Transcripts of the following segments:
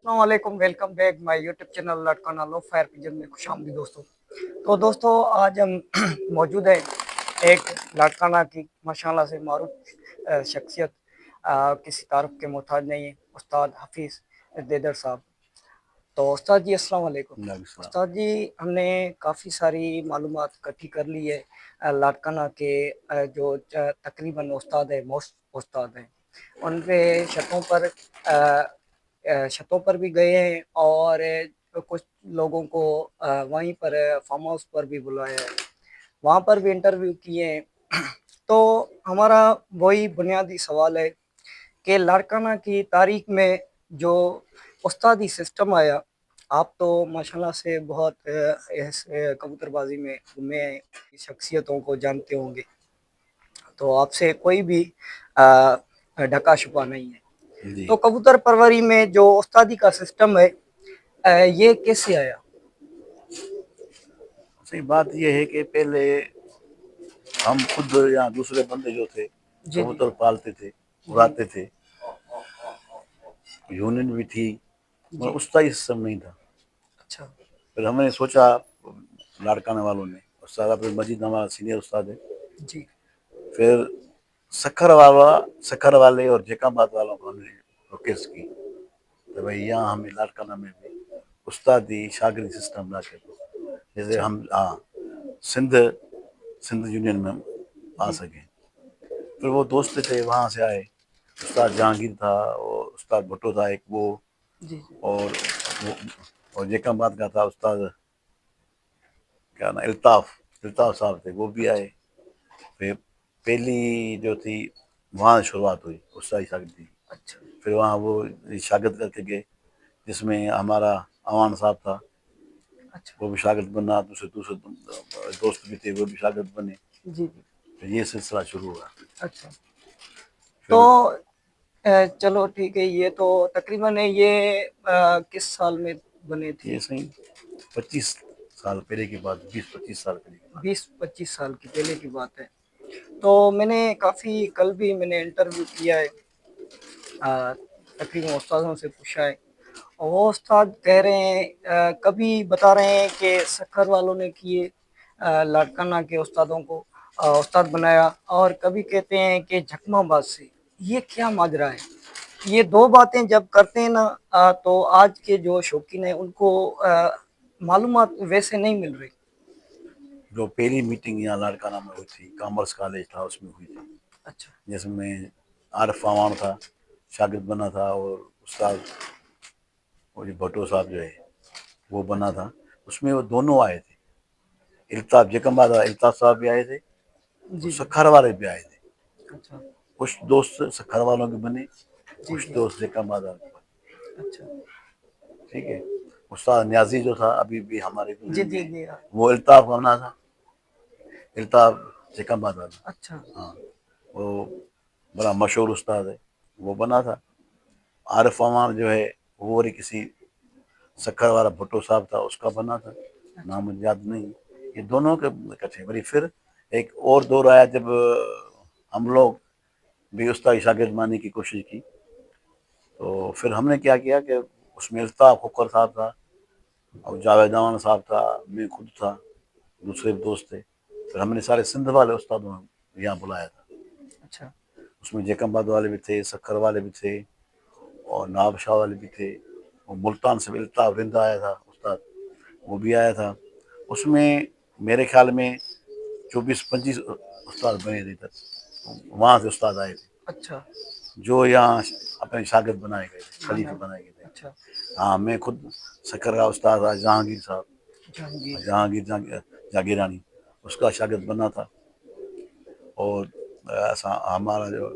अस्सलाम वालेकुम, welcome back my YouTube channel लटकाना लो फायर पिजन में खुशामदीद दोस्तों। तो दोस्तों आज हम मौजूद है एक लटकाना की माशाल्लाह से मारूफ शख्सियत, किसी तारुफ के मोहताज नहीं है, उस्ताद हफीज़ देदर साहब। तो उस्ताद जी अस्सलाम वालेकुम। उस्ताद जी, हमने काफ़ी सारी मालूमात इकट्ठी कर ली है लाड़काना के जो तकरीबन उस्ताद है, मोस्ट उस्ताद हैं, उन पे छतों पर भी गए हैं और कुछ लोगों को वहीं पर फार्म हाउस पर भी बुलाया है, वहाँ पर भी इंटरव्यू किए हैं। तो हमारा वही बुनियादी सवाल है कि लाड़काना की तारीख में जो उस्तादी सिस्टम आया, आप तो माशाल्लाह से बहुत ऐसे कबूतरबाजी में घूमे हैं, शख्सियतों को जानते होंगे, तो आपसे कोई भी ढका छुपा नहीं है। जी। तो कबूतर परवरी में जो उस्तादी का सिस्टम है, ये कैसे आया? सही बात यह है कि पहले हम खुद या दूसरे बंदे जो थे जी जी कबूतर पालते थे, जी उड़ाते थे, यूनियन भी थी, मगर जी। उसका ही सिस्टम नहीं था। अच्छा। फिर हमने सोचा, लाड़काने वालों ने, उस्ताद अब्दुल मजीद हमारा सीनियर उस्ताद है, जी फिर सखर वाले और जेकाबाद वालों को हमने रिक्वेस्ट की तो भाई यहाँ हमें लाड़काना में भी उस्तादी शागिर्दी सिस्टम ला के दो, जैसे अच्छा। हम सिंध सिंध यूनियन में हम आ जी सकें। फिर वो दोस्त थे वहाँ से आए, उस्ताद जहांगीर था और उस्ताद भुट्टो था एक वो, जी जी। और वो और जेकमाबाद का था उस्ताद, क्या ना, इल्ताफ साहब थे, वो भी आए। अच्छा फिर पहली जो थी वहाँ शुरुआत हुई उस्ताद शागिर्दी। अच्छा फिर वहाँ वो शागिर्द करके गए, जिसमें हमारा अमान साहब था, अच्छा। वो भी शागिर्द बना, दूसरे दूसरे दोस्त भी थे, वो भी शागिर्द बने। जी जी। फिर ये सिलसिला शुरू हुआ। अच्छा। तो फिर चलो ठीक है, ये तो तकरीबन है, ये किस साल में बने थे? ये सही 25 साल पहले की बात, 20-25 साल पहले की बात। 20-25 साल की पहले की बात है। तो मैंने काफ़ी कल भी मैंने इंटरव्यू किया है, अ, तकरीबन उस्तादों से पूछा है, और वो उस्ताद कह रहे हैं, कभी बता रहे हैं कि सक्कर वालों ने किए लाड़काना के उस्तादों को उस्ताद बनाया, और कभी कहते हैं कि झकमाबाद से। ये क्या माजरा है? ये दो बातें जब करते हैं ना, तो आज के जो शौकीन हैं उनको मालूमात वैसे नहीं मिल रही। जो पहली मीटिंग यहाँ लाड़काना में हुई थी, कॉमर्स कॉलेज था, उसमें हुई थी, अच्छा जिसमें आरिफ अवान था, शागिर्द बना था, और उस्ताद और भट्टो साहब जो है वो बना अच्छा। था। उसमें वो दोनों आए थे, इल्ताफ जेकम्बाद इल्ताफ साहब भी आए थे और जी जी। सखर वाले भी आए थे। अच्छा। कुछ दोस्त सखर वालों के बने, जी कुछ जी। दोस्त जेकम्बाद वाले के बने। अच्छा। ठीक है। उस्ताद न्याजी जो था अभी भी हमारे जी यूनियन जी में, जी। हाँ। वो इल्ताफ बना था, इल्ताफ जेकम्बाद वाला। अच्छा। हाँ, वो बड़ा मशहूर उस्ताद है, वो बना था। आरिफ अमान जो है वो और किसी सक्कर वाला भुट्टो साहब था, उसका बना था, अच्छा। नाम मुझे याद नहीं। ये दोनों के इकट्ठे बनी। फिर एक और दौर आया जब हम लोग भी उस्ताद शागिर्द मानने की कोशिश की, तो फिर हमने क्या किया कि उसमें अल्ताफ हुक्कर साहब था और जावेद अमान साहब था, मैं खुद था, दूसरे दोस्त थे। फिर हमने सारे सिंध वाले उस्तादों को यहाँ बुलाया था। अच्छा। उसमें जेकमबाद वाले भी थे, सक्कर वाले भी थे, और नवाब शाह वाले भी थे, और मुल्तान से इल्ताफ रिंदा आया था उस्ताद, वो भी आया था। उसमें मेरे ख्याल में 24-25 उस्ताद बने थे तक, वहाँ से उस्ताद आए थे अच्छा। जो यहाँ अपने शागिर्द बनाए गए थे, खलीफे बना। बनाए गए थे। अच्छा। हाँ, मैं खुद सक्कर का उस्ताद था, जहांगीर साहब, जहांगीर साहब। जहांगीर जागीरानी, उसका शागिर्द बना था। और ऐसा हमारा जो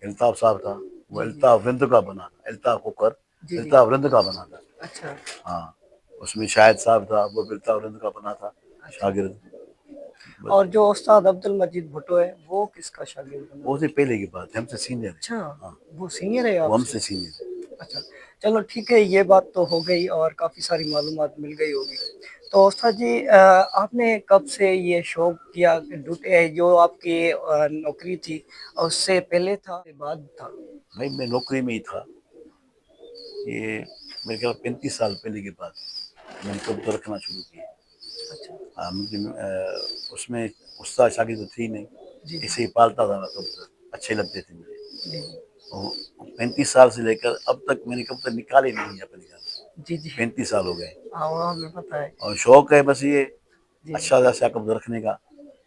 अल्ताफ साहब था, वो जी जी अल्ताफ रिंद का बना था, अल्ताफ होकर जी जी। अल्ताफ रिंद का बना था। अच्छा। हाँ, उसमें शाहिद साहब था, वो भी अल्ताफ रिंद का बना था अच्छा। शागिर्द। बस, और जो उस्ताद अब्दुल मजीद भुट्टो है, वो किसका शागिर्द बना? वो से पहले की बात है, हमसे सीनियर है। अच्छा, हाँ, वो सीनियर है वो आपसे? हमसे सीनियर है। अच्छा, चलो ठीक है, ये बात तो हो गई और काफ़ी सारी मालूमात मिल गई होगी। तो उस्ताद जी, आपने कब से ये शौक किया कि ड्यूटी जो आपकी नौकरी थी, उससे पहले था, उससे बाद था? भाई मैं नौकरी में ही था, ये मेरे ख्याल 35 साल पहले के बाद मैंने कबूतर रखना शुरू किया। अच्छा मुझे उसमें उस्ताद शागिर्द तो थी नहीं, जी ऐसे ही पालता था मैं कबूतर, अच्छे लगते थे मुझे। जी और 35 साल से लेकर अब तक मैंने कबूतर निकाले नहीं है अपने घर से। जी जी 35 साल हो गए हाँ हमें पता है और शौक है बस ये जी अच्छा से अच्छा कबूतर रखने का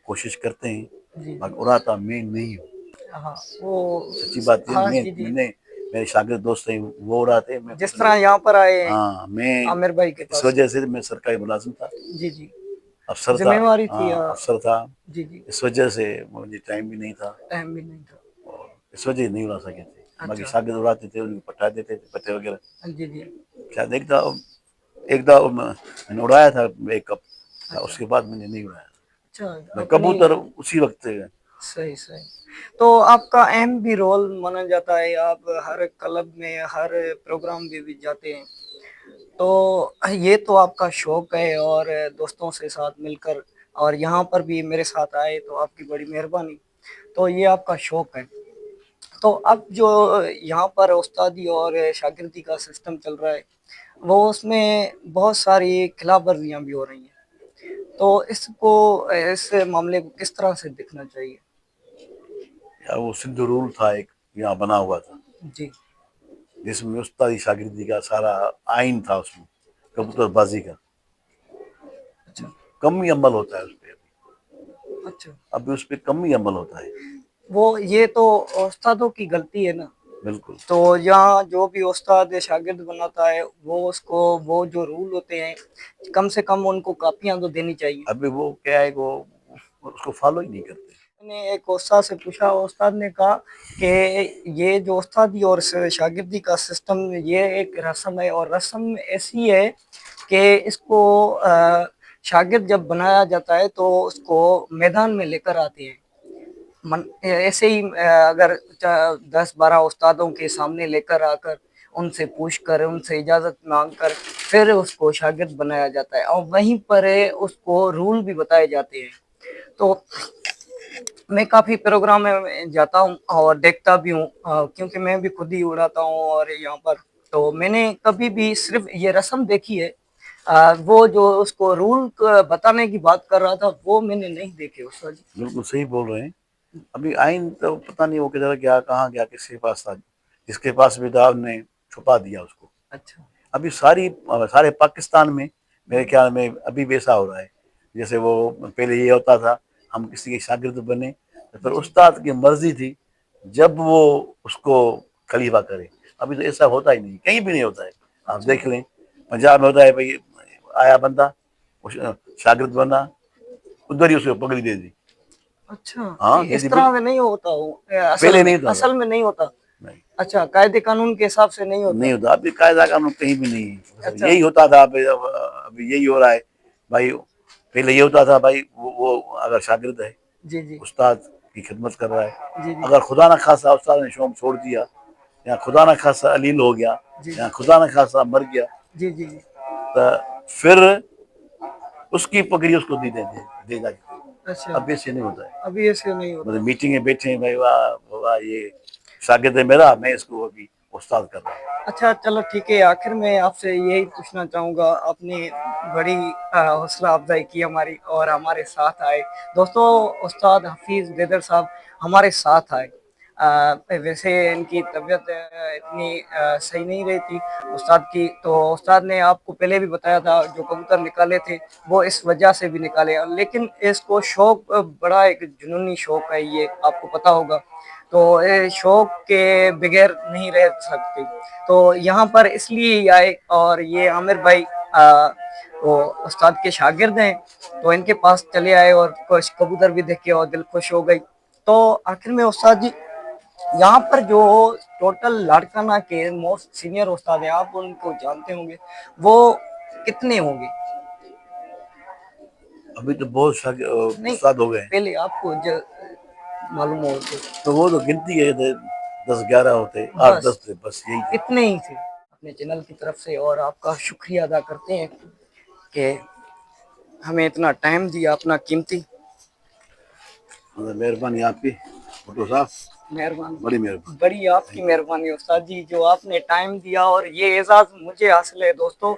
कोशिश करते हैं, जी जी मगर उड़ाता मैं नहीं हूँ। हाँ वो सच्ची बात है, हाँ मैं जी जी मैंने मेरे शागिर्द दोस्त हैं वो उड़ाते, मैं जिस पसंद तरह नहीं। यहाँ पर आए हाँ, मैं आमिर भाई के इस पास वजह से मैं सरकारी मुलाजिम था, जी जी अफसर था। जिम्मेवारी थी हाँ, अफसर था, जी जी इस वजह से मुझे टाइम भी नहीं था टाइम भी नहीं था और इस वजह से नहीं उड़ा सके थे। बाकी अच्छा शागिर्द उड़ाते थे, उनको पटा देते थे पट्टे वगैरह। जी जी शायद एक दफा मैंने उड़ाया था एक कप, अच्छा उसके बाद मैंने नहीं उड़ाया। अच्छा मैं अपनी कबूतर उसी वक्त सही सही तो आपका अहम भी रोल माना जाता है आप हर क्लब में हर प्रोग्राम में भी जाते हैं तो ये तो आपका शौक है और दोस्तों से साथ मिलकर और यहाँ पर भी मेरे साथ आए तो आपकी बड़ी मेहरबानी तो ये आपका शौक है तो अब जो यहाँ पर उस्तादी और शागिर्दी का सिस्टम चल रहा है वो उसमें बहुत सारी खिलाफ वर्जियाँ भी हो रही हैं तो इसको इस मामले को किस तरह से देखना चाहिए यार वो सिंधु रूल था एक यहाँ बना हुआ था, जी जिसमें उस्तादी शागिर्दी का सारा आइन था, उसमें अच्छा कबूतरबाजी का अच्छा कम ही अमल होता है उस पर। अच्छा अभी उस पर कम ही अमल होता है। वो ये तो उस्तादों की गलती है ना बिल्कुल। तो यहाँ जो भी उस्ताद शागिर्द बनाता है वो उसको वो जो रूल होते हैं कम से कम उनको कापियां तो देनी चाहिए अभी वो क्या है, वो उसको फॉलो ही नहीं करते। मैंने एक उस्ताद से पूछा उस्ताद ने कहा कि ये जो उस्तादी और शागिर्दी का सिस्टम ये एक रस्म है और रस्म ऐसी है कि इसको शागिर्द जब बनाया जाता है तो उसको मैदान में लेकर आते हैं ऐसे ही अगर 10-12 उस्तादों के सामने लेकर आकर उनसे पूछ कर उनसे इजाज़त मांग कर फिर उसको शागिर्द बनाया जाता है और वहीं पर उसको रूल भी बताए जाते हैं तो मैं काफ़ी प्रोग्राम में जाता हूँ और देखता भी हूँ क्योंकि मैं भी खुद ही उड़ाता हूँ और यहाँ पर तो मैंने कभी भी सिर्फ ये रस्म देखी है वो जो उसको रूल बताने की बात कर रहा था वो मैंने नहीं देखे उस वजह बिल्कुल सही बोल रहे हैं। अभी आइन तो पता नहीं वो किधर गया, कहाँ गया, किसके पास था, जिसके पास भी था ने छुपा दिया उसको। अच्छा अभी सारे पाकिस्तान में मेरे ख्याल में अभी वैसा हो रहा है। जैसे वो पहले ये होता था, हम किसी के शागिर्द बने तो फिर जी उस्ताद की मर्जी थी जब वो उसको खलीफा करे। अभी तो ऐसा होता ही नहीं, कहीं भी नहीं होता है। आप अच्छा देख लें, पंजाब में होता है भाई, आया बंदा शागिर्द बना, उधर ही उसको पगड़ी दे दी। अच्छा हाँ दे इस दी। तरह में नहीं होता हूँ पहले नहीं था असल में नहीं होता नहीं, अच्छा कायदे कानून के हिसाब से नहीं नहीं होता होता। अभी कायदा कानून कहीं भी नहीं है, अच्छा यही होता था। अभी यही हो रहा है भाई। पहले ये होता था भाई, वो अगर शागिर्द है, जी जी उस्ताद की खिदमत कर रहा है, जी जी अगर खुदा न खासा उस्ताद ने शौक छोड़ दिया या खुदा न खासा अलील हो गया जी या खुदा न खासा मर गया जी जी जी तो फिर उसकी पगड़ी उसको दे जाती। अच्छा अब ऐसे नहीं होता है। अभी ऐसे नहीं मतलब होता मीटिंग में बैठे हैं भाई, वाह वाह ये शागिर्द है मेरा, मैं इसको अभी उस्ताद कर रहा हूँ। अच्छा चलो ठीक है आखिर में आपसे यही पूछना चाहूँगा आपने बड़ी हौसला अफजाई की हमारी और हमारे साथ आए दोस्तों उस्ताद हफीज़ बैदर साहब हमारे साथ आए वैसे इनकी तबीयत इतनी सही नहीं रही थी उस्ताद की तो उस्ताद ने आपको पहले भी बताया था जो कबूतर निकाले थे वो इस वजह से भी निकाले लेकिन इसको शौक बड़ा एक जुनूनी शौक है ये आपको पता होगा तो ये शौक के बगैर नहीं रह सकते तो यहाँ पर इसलिए ही आए और ये आमिर भाई वो उस्ताद के शागिर्द हैं तो इनके पास चले आए और कुछ कबूतर भी देखे और दिल खुश हो गई तो आखिर में उस्ताद जी यहाँ पर जो टोटल लाड़काना के मोस्ट सीनियर उस्ताद हैं आप उनको जानते होंगे वो कितने होंगे अभी तो बहुत नहीं उस्ताद हो गए हैं। पहले आपको मालूम हो तो वो तो गिनती है, 10-11 होते, तो आठ बस दस थे, बस यही थे। इतने ही थे अपने चैनल की तरफ से और आपका शुक्रिया अदा करते हैं कि हमें इतना टाइम दिया अपना कीमती मतलब मेहरबानी आपकी, भुट्टो साहब। مہربانی بڑی مہربانی. بڑی آپ کی مہربانی استاد جی جو آپ نے ٹائم دیا اور یہ اعزاز مجھے حاصل ہے دوستوں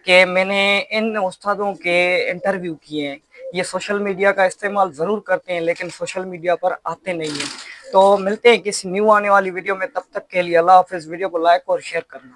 کہ میں نے ان استادوں کے انٹرویو کیے ہیں. یہ سوشل میڈیا کا استعمال ضرور کرتے ہیں لیکن سوشل میڈیا پر آتے نہیں ہیں. تو ملتے ہیں کسی نیو آنے والی ویڈیو میں, تب تک کے لیے اللہ حافظ. ویڈیو کو لائک اور شیئر کرنا.